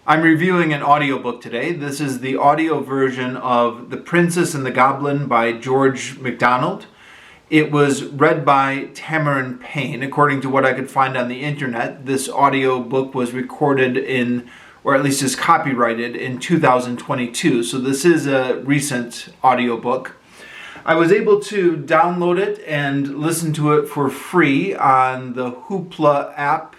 I'm reviewing an audiobook today. This is the audio version of The Princess and the Goblin by George MacDonald. It was read by Tamaryn Payne. According to what I could find on the internet, this audiobook was recorded or at least is copyrighted in 2022. So this is a recent audiobook. I was able to download it and listen to it for free on the Hoopla app,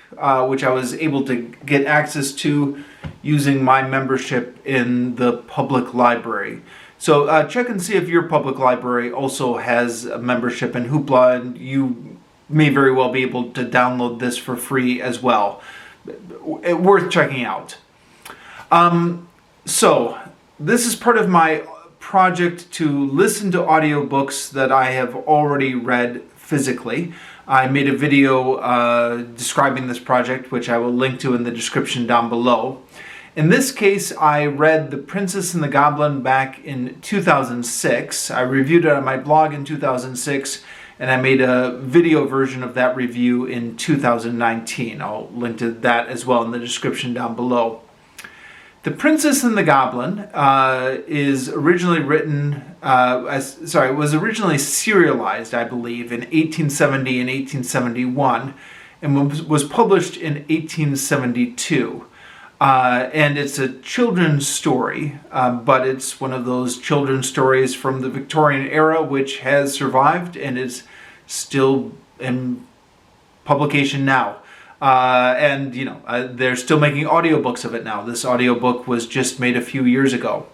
which I was able to get access to using my membership in the public library. So check and see if your public library also has a membership in Hoopla, and you may very well be able to download this for free as well. Worth checking out. So this is part of my project to listen to audiobooks that I have already read physically. I made a video describing this project, which I will link to in the description down below. In this case, I read The Princess and the Goblin back in 2006. I reviewed it on my blog in 2006, and I made a video version of that review in 2019. I'll link to that as well in the description down below. The Princess and the Goblin was originally serialized, I believe, in 1870 and 1871, and was published in 1872. And it's a children's story, but it's one of those children's stories from the Victorian era which has survived and is still in publication now. They're still making audiobooks of it now. This audiobook was just made a few years ago.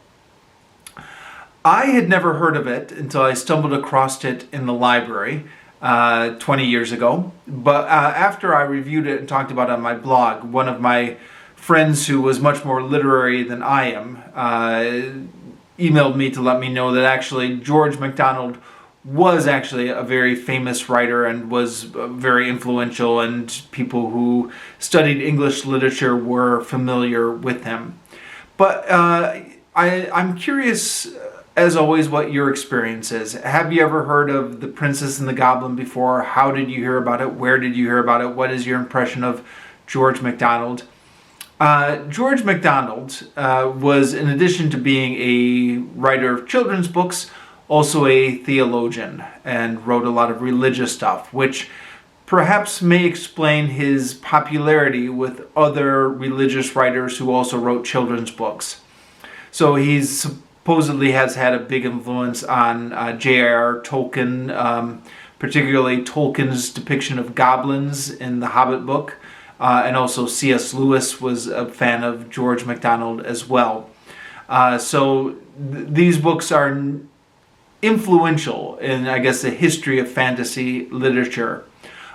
I had never heard of it until I stumbled across it in the library 20 years ago. But after I reviewed it and talked about it on my blog, one of my friends who was much more literary than I am emailed me to let me know that actually George MacDonald was actually a very famous writer and was very influential, and people who studied English literature were familiar with him. But I'm curious, as always, what your experience is. Have you ever heard of The Princess and the Goblin before? How did you hear about it? Where did you hear about it? What is your impression of George MacDonald? George MacDonald was, in addition to being a writer of children's books, also a theologian, and wrote a lot of religious stuff, which perhaps may explain his popularity with other religious writers who also wrote children's books. So he supposedly has had a big influence on J.R.R. Tolkien, particularly Tolkien's depiction of goblins in the Hobbit book, and also C.S. Lewis was a fan of George MacDonald as well. These books are influential in, I guess, the history of fantasy literature.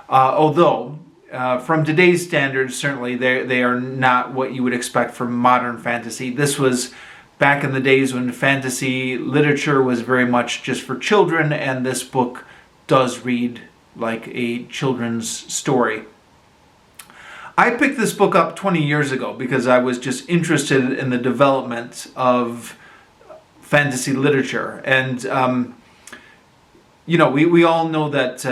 Although, from today's standards, certainly they are not what you would expect from modern fantasy. This was back in the days when fantasy literature was very much just for children, and this book does read like a children's story. I picked this book up 20 years ago because I was just interested in the development of fantasy literature. And, we all know that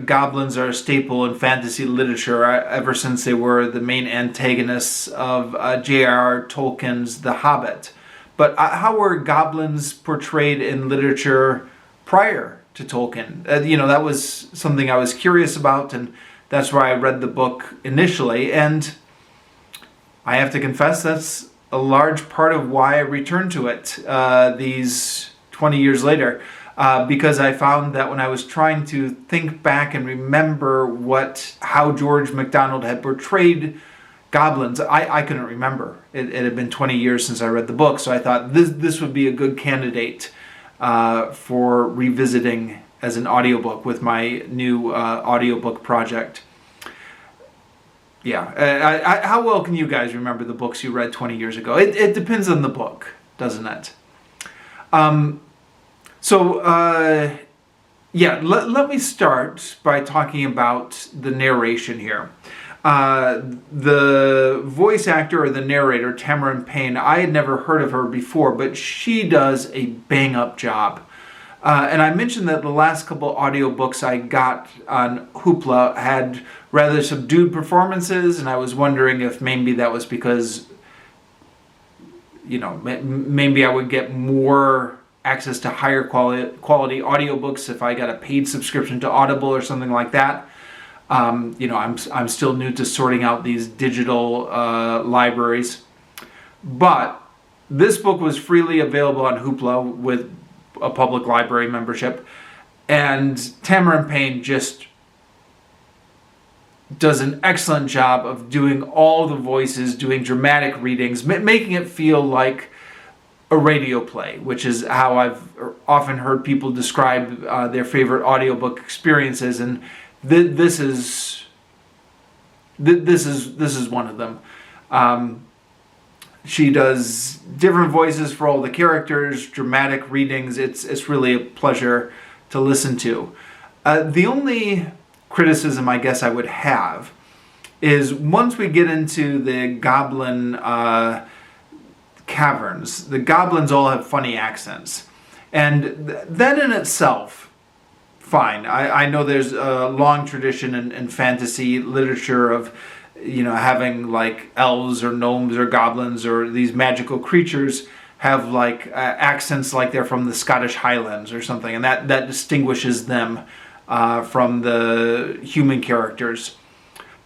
goblins are a staple in fantasy literature ever since they were the main antagonists of J.R.R. Tolkien's The Hobbit. But how were goblins portrayed in literature prior to Tolkien? That was something I was curious about, and that's where I read the book initially. And I have to confess, that's a large part of why I returned to it these 20 years later, because I found that when I was trying to think back and remember how George MacDonald had portrayed goblins, I couldn't remember. It had been 20 years since I read the book, so I thought this would be a good candidate for revisiting as an audiobook with my new audiobook project. Yeah, how well can you guys remember the books you read 20 years ago? It depends on the book, doesn't it? Let me start by talking about the narration here. The voice actor or the narrator, Tamaryn Payne, I had never heard of her before, but she does a bang-up job. And I mentioned that the last couple audiobooks I got on Hoopla had rather subdued performances, and I was wondering if maybe that was because maybe I would get more access to higher quality audiobooks if I got a paid subscription to Audible or something like that. I'm still new to sorting out these digital libraries, but this book was freely available on Hoopla with a public library membership, and Tamaryn Payne just does an excellent job of doing all the voices, doing dramatic readings, making it feel like a radio play, which is how I've often heard people describe their favorite audiobook experiences, and this is one of them. She does different voices for all the characters, dramatic readings. It's really a pleasure to listen to. The only criticism I guess I would have is once we get into the Goblin caverns, the goblins all have funny accents. And that in itself, fine. I know there's a long tradition in fantasy literature of, having like elves or gnomes or goblins or these magical creatures have like accents like they're from the Scottish Highlands or something, and that distinguishes them from the human characters.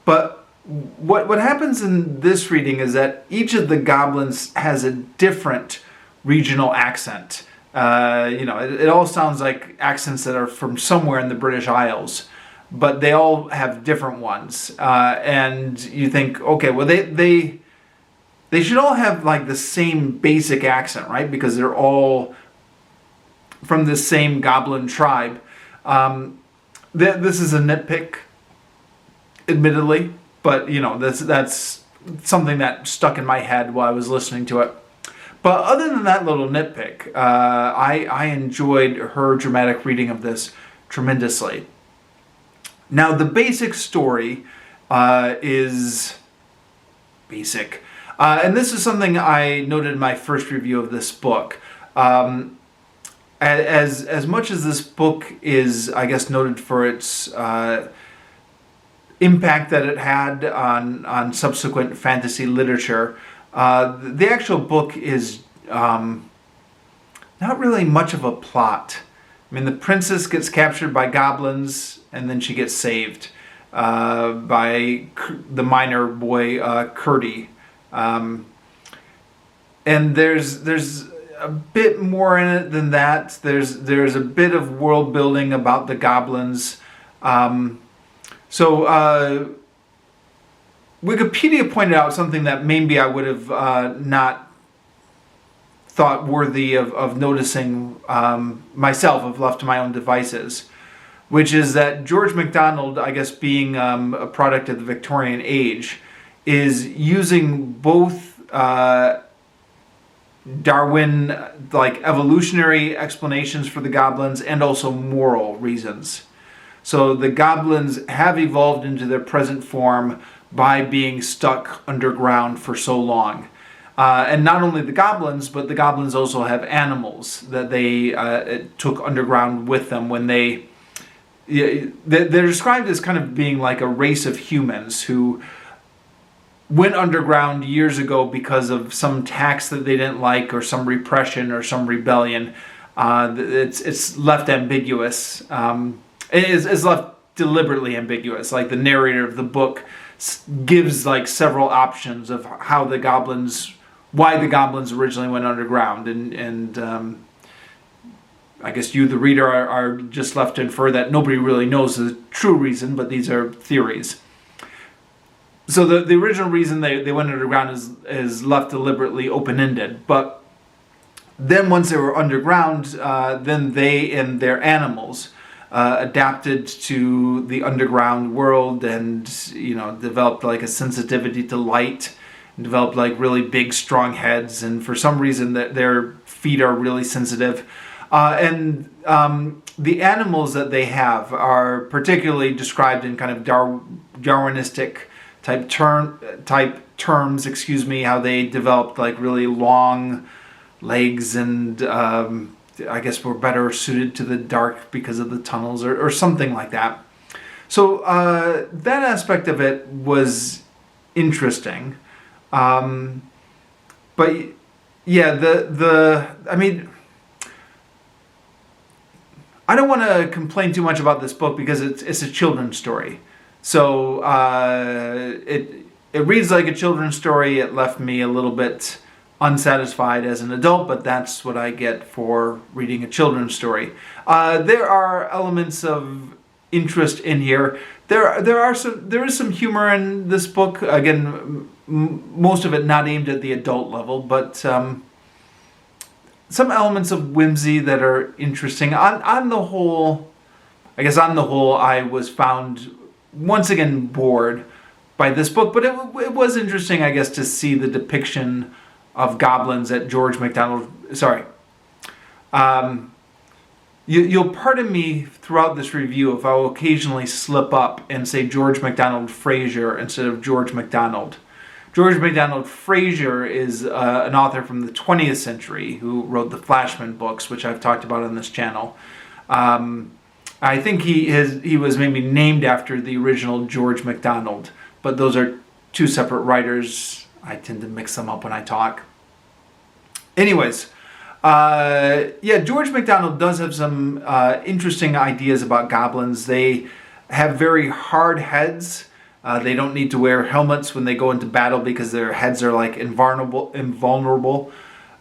But what happens in this reading is that each of the goblins has a different regional accent. It all sounds like accents that are from somewhere in the British Isles, but they all have different ones. And you think, okay, well they should all have like the same basic accent, right? Because they're all from the same goblin tribe. This is a nitpick, admittedly, but that's something that stuck in my head while I was listening to it. But other than that little nitpick, I enjoyed her dramatic reading of this tremendously. Now, the basic story is basic. And this is something I noted in my first review of this book. As much as this book is, I guess, noted for its impact that it had on subsequent fantasy literature, the actual book is not really much of a plot. I mean, the princess gets captured by goblins, and then she gets saved by the miner boy, Curdy. And there's a bit more in it than that. There's a bit of world building about the goblins. So Wikipedia pointed out something that maybe I would have not thought worthy of noticing myself, if left to my own devices, which is that George MacDonald, I guess being a product of the Victorian age, is using both Darwin, like evolutionary explanations for the goblins and also moral reasons. So the goblins have evolved into their present form by being stuck underground for so long. And not only the goblins, but the goblins also have animals that they took underground with them when they're described as kind of being like a race of humans who went underground years ago because of some tax that they didn't like or some repression or some rebellion. It's left ambiguous. It's left deliberately ambiguous. Like the narrator of the book gives like several options of why the goblins originally went underground, and I guess you, the reader, are just left to infer that nobody really knows the true reason, but these are theories. So the original reason they went underground is left deliberately open-ended, but then once they were underground, then they and their animals adapted to the underground world and developed like a sensitivity to light, and developed like really big strong heads, and for some reason their feet are really sensitive. And the animals that they have are particularly described in kind of Darwinistic type terms, how they developed like really long legs and I guess were better suited to the dark because of the tunnels or something like that. So that aspect of it was interesting. But yeah, I mean, I don't want to complain too much about this book because it's a children's story. So it reads like a children's story. It left me a little bit unsatisfied as an adult, but that's what I get for reading a children's story. There are elements of interest in here. There is some humor in this book. Again, most of it not aimed at the adult level, but some elements of whimsy that are interesting. On the whole, I guess on the whole, I was found once again bored by this book, but it was interesting, I guess, to see the depiction of goblins that George MacDonald. Sorry. You'll pardon me throughout this review if I will occasionally slip up and say George MacDonald Fraser instead of George MacDonald. George MacDonald Fraser is an author from the 20th century who wrote the Flashman books, which I've talked about on this channel. I think he was maybe named after the original George MacDonald, but those are two separate writers. I tend to mix them up when I talk. Anyways, yeah, George MacDonald does have some interesting ideas about goblins. They have very hard heads. They don't need to wear helmets when they go into battle because their heads are like invulnerable.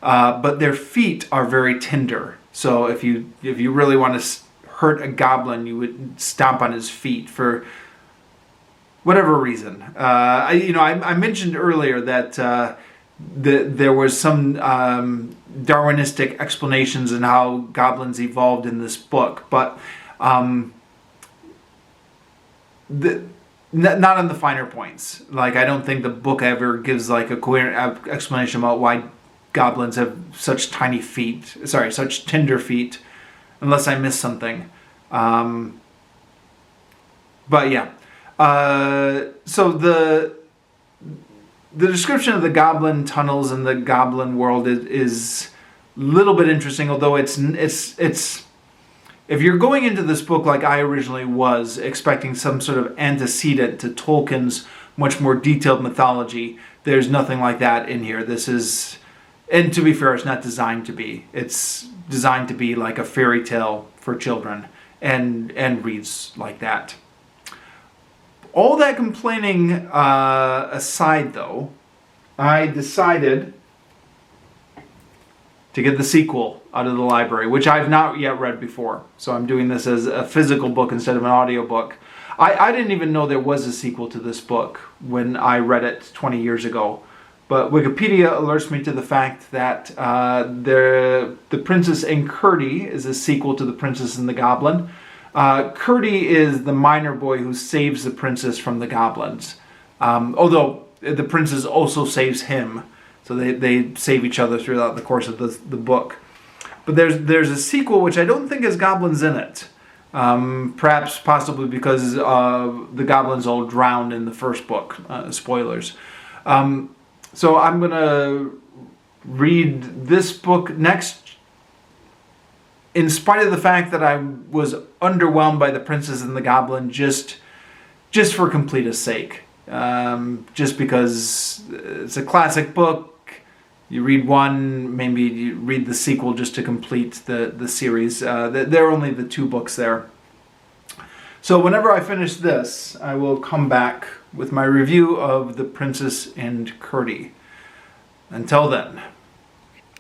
But their feet are very tender. So if you really want to hurt a goblin, you would stomp on his feet for whatever reason. I mentioned earlier that there was some Darwinistic explanations in how goblins evolved in this book, but not on the finer points. Like, I don't think the book ever gives like a coherent explanation about why goblins have such tiny feet. Sorry, such tender feet, unless I missed something. But yeah. So the description of the goblin tunnels and the goblin world is a little bit interesting, although it's if you're going into this book like I originally was, expecting some sort of antecedent to Tolkien's much more detailed mythology, there's nothing like that in here. This is, and to be fair, it's not designed to be. It's designed to be like a fairy tale for children, and reads like that. All that complaining aside, though, I decided to get the sequel out of the library, which I've not yet read before. So I'm doing this as a physical book instead of an audiobook. I didn't even know there was a sequel to this book when I read it 20 years ago. But Wikipedia alerts me to the fact that The Princess and Curdie is a sequel to The Princess and the Goblin. Curdie is the miner boy who saves the princess from the goblins. Although the princess also saves him. So they save each other throughout the course of the book. But there's a sequel which I don't think has goblins in it. Perhaps possibly because the goblins all drowned in the first book. Spoilers. So I'm going to read this book next, in spite of the fact that I was underwhelmed by The Princess and the Goblin, just for completeness sake. Just because it's a classic book. You read one, maybe you read the sequel just to complete the series. There are only the 2 books there. So whenever I finish this, I will come back with my review of The Princess and Curdie. Until then.